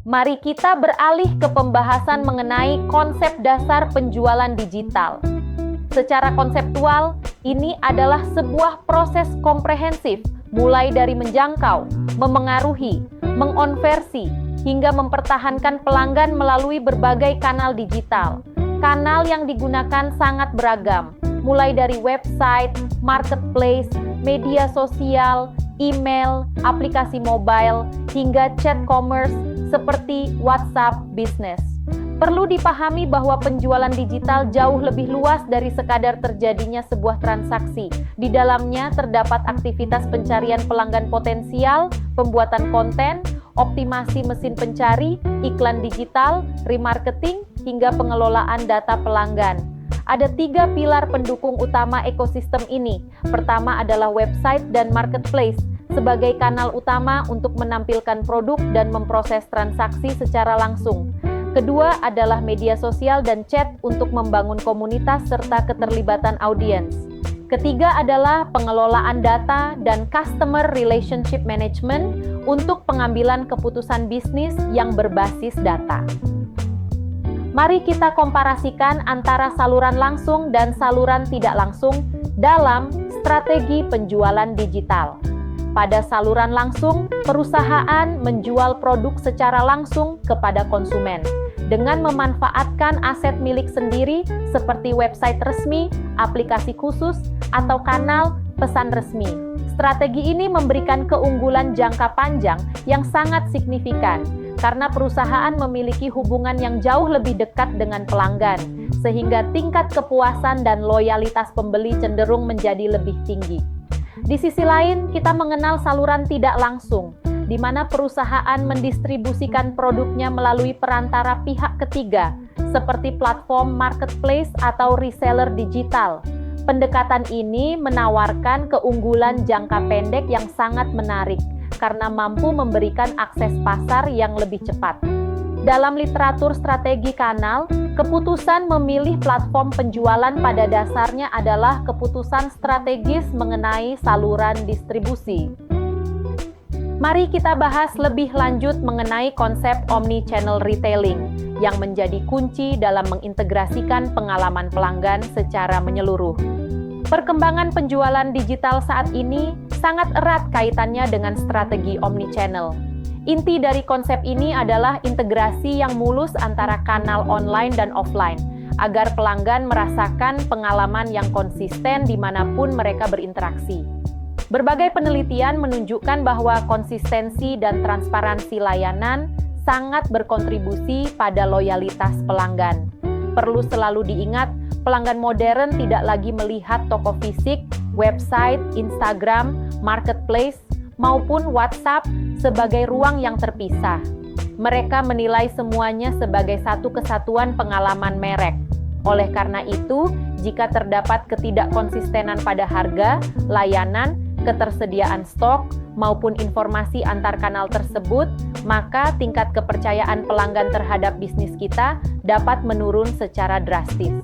Mari kita beralih ke pembahasan mengenai konsep dasar penjualan digital. Secara konseptual, ini adalah sebuah proses komprehensif, mulai dari menjangkau, memengaruhi, mengonversi, hingga mempertahankan pelanggan melalui berbagai kanal digital. Kanal yang digunakan sangat beragam, mulai dari website, marketplace, media sosial, email, aplikasi mobile, hingga chat commerce seperti WhatsApp Business. Perlu dipahami bahwa penjualan digital jauh lebih luas dari sekadar terjadinya sebuah transaksi. Di dalamnya terdapat aktivitas pencarian pelanggan potensial, pembuatan konten, optimasi mesin pencari, iklan digital, remarketing, hingga pengelolaan data pelanggan. Ada 3 pilar pendukung utama ekosistem ini. Pertama adalah website dan marketplace sebagai kanal utama untuk menampilkan produk dan memproses transaksi secara langsung. Kedua adalah media sosial dan chat untuk membangun komunitas serta keterlibatan audiens. Ketiga adalah pengelolaan data dan customer relationship management untuk pengambilan keputusan bisnis yang berbasis data. Mari kita komparasikan antara saluran langsung dan saluran tidak langsung dalam strategi penjualan digital. Pada saluran langsung, perusahaan menjual produk secara langsung kepada konsumen dengan memanfaatkan aset milik sendiri seperti website resmi, aplikasi khusus, atau kanal pesan resmi. Strategi ini memberikan keunggulan jangka panjang yang sangat signifikan karena perusahaan memiliki hubungan yang jauh lebih dekat dengan pelanggan, sehingga tingkat kepuasan dan loyalitas pembeli cenderung menjadi lebih tinggi. Di sisi lain, kita mengenal saluran tidak langsung, di mana perusahaan mendistribusikan produknya melalui perantara pihak ketiga, seperti platform marketplace atau reseller digital. Pendekatan ini menawarkan keunggulan jangka pendek yang sangat menarik, karena mampu memberikan akses pasar yang lebih cepat. Dalam literatur strategi kanal, keputusan memilih platform penjualan pada dasarnya adalah keputusan strategis mengenai saluran distribusi. Mari kita bahas lebih lanjut mengenai konsep omni-channel retailing yang menjadi kunci dalam mengintegrasikan pengalaman pelanggan secara menyeluruh. Perkembangan penjualan digital saat ini sangat erat kaitannya dengan strategi omni-channel. Inti dari konsep ini adalah integrasi yang mulus antara kanal online dan offline, agar pelanggan merasakan pengalaman yang konsisten dimanapun mereka berinteraksi. Berbagai penelitian menunjukkan bahwa konsistensi dan transparansi layanan sangat berkontribusi pada loyalitas pelanggan. Perlu selalu diingat, pelanggan modern tidak lagi melihat toko fisik, website, Instagram, marketplace, maupun WhatsApp sebagai ruang yang terpisah. Mereka menilai semuanya sebagai satu kesatuan pengalaman merek. Oleh karena itu, jika terdapat ketidakkonsistenan pada harga, layanan, ketersediaan stok, maupun informasi antar kanal tersebut, maka tingkat kepercayaan pelanggan terhadap bisnis kita dapat menurun secara drastis.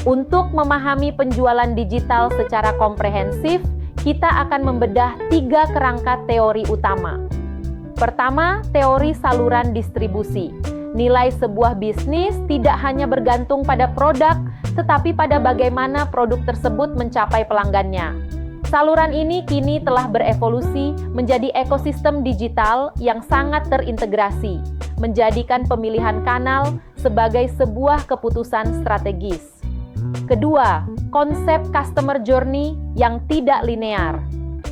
Untuk memahami penjualan digital secara komprehensif, kita akan membedah 3 kerangka teori utama. Pertama, teori saluran distribusi. Nilai sebuah bisnis tidak hanya bergantung pada produk, tetapi pada bagaimana produk tersebut mencapai pelanggannya. Saluran ini kini telah berevolusi menjadi ekosistem digital yang sangat terintegrasi, menjadikan pemilihan kanal sebagai sebuah keputusan strategis. Kedua, konsep customer journey yang tidak linear.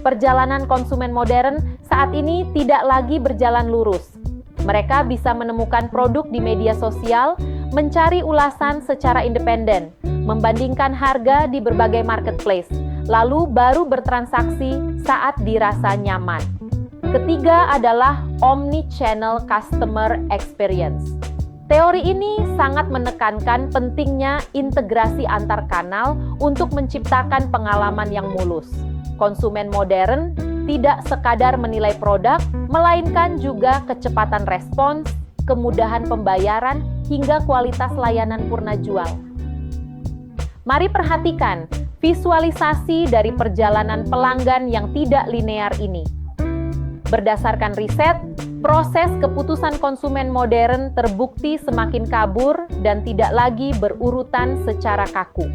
Perjalanan konsumen modern saat ini tidak lagi berjalan lurus. Mereka bisa menemukan produk di media sosial, mencari ulasan secara independen, membandingkan harga di berbagai marketplace, lalu baru bertransaksi saat dirasa nyaman. Ketiga adalah omni-channel customer experience. Teori ini sangat menekankan pentingnya integrasi antar kanal untuk menciptakan pengalaman yang mulus. Konsumen modern tidak sekadar menilai produk, melainkan juga kecepatan respons, kemudahan pembayaran, hingga kualitas layanan purna jual. Mari perhatikan visualisasi dari perjalanan pelanggan yang tidak linear ini. Berdasarkan riset, proses keputusan konsumen modern terbukti semakin kabur dan tidak lagi berurutan secara kaku.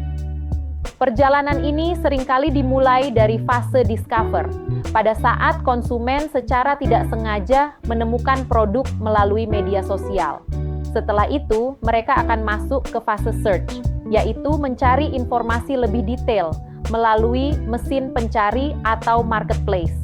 Perjalanan ini seringkali dimulai dari fase discover, pada saat konsumen secara tidak sengaja menemukan produk melalui media sosial. Setelah itu, mereka akan masuk ke fase search, yaitu mencari informasi lebih detail melalui mesin pencari atau marketplace.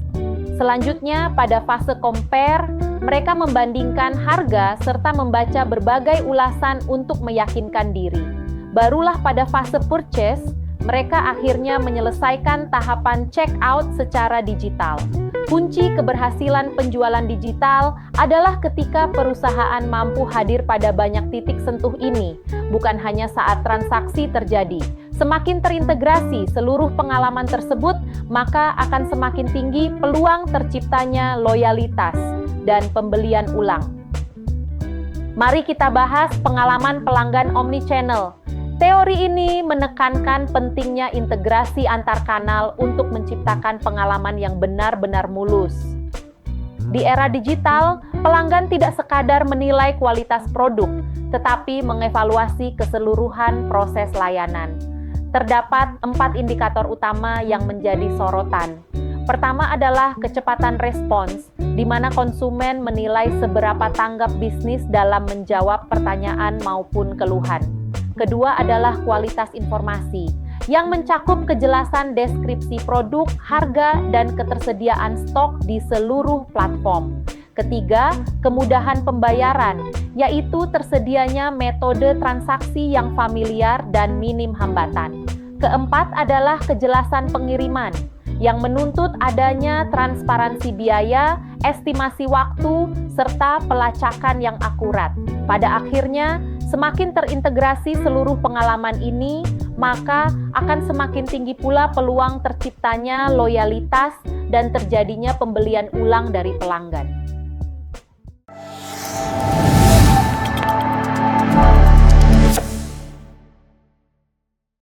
Selanjutnya, pada fase compare, mereka membandingkan harga serta membaca berbagai ulasan untuk meyakinkan diri. Barulah pada fase purchase, mereka akhirnya menyelesaikan tahapan check out secara digital. Kunci keberhasilan penjualan digital adalah ketika perusahaan mampu hadir pada banyak titik sentuh ini, bukan hanya saat transaksi terjadi. Semakin terintegrasi seluruh pengalaman tersebut, maka akan semakin tinggi peluang terciptanya loyalitas dan pembelian ulang. Mari kita bahas pengalaman pelanggan omnichannel. Teori ini menekankan pentingnya integrasi antar kanal untuk menciptakan pengalaman yang benar-benar mulus. Di era digital, pelanggan tidak sekadar menilai kualitas produk, tetapi mengevaluasi keseluruhan proses layanan. Terdapat 4 indikator utama yang menjadi sorotan. Pertama adalah kecepatan respons, di mana konsumen menilai seberapa tanggap bisnis dalam menjawab pertanyaan maupun keluhan. Kedua adalah kualitas informasi, yang mencakup kejelasan deskripsi produk, harga, dan ketersediaan stok di seluruh platform. Ketiga, kemudahan pembayaran, yaitu tersedianya metode transaksi yang familiar dan minim hambatan. Keempat adalah kejelasan pengiriman, yang menuntut adanya transparansi biaya, estimasi waktu, serta pelacakan yang akurat. Pada akhirnya, semakin terintegrasi seluruh pengalaman ini, maka akan semakin tinggi pula peluang terciptanya loyalitas dan terjadinya pembelian ulang dari pelanggan.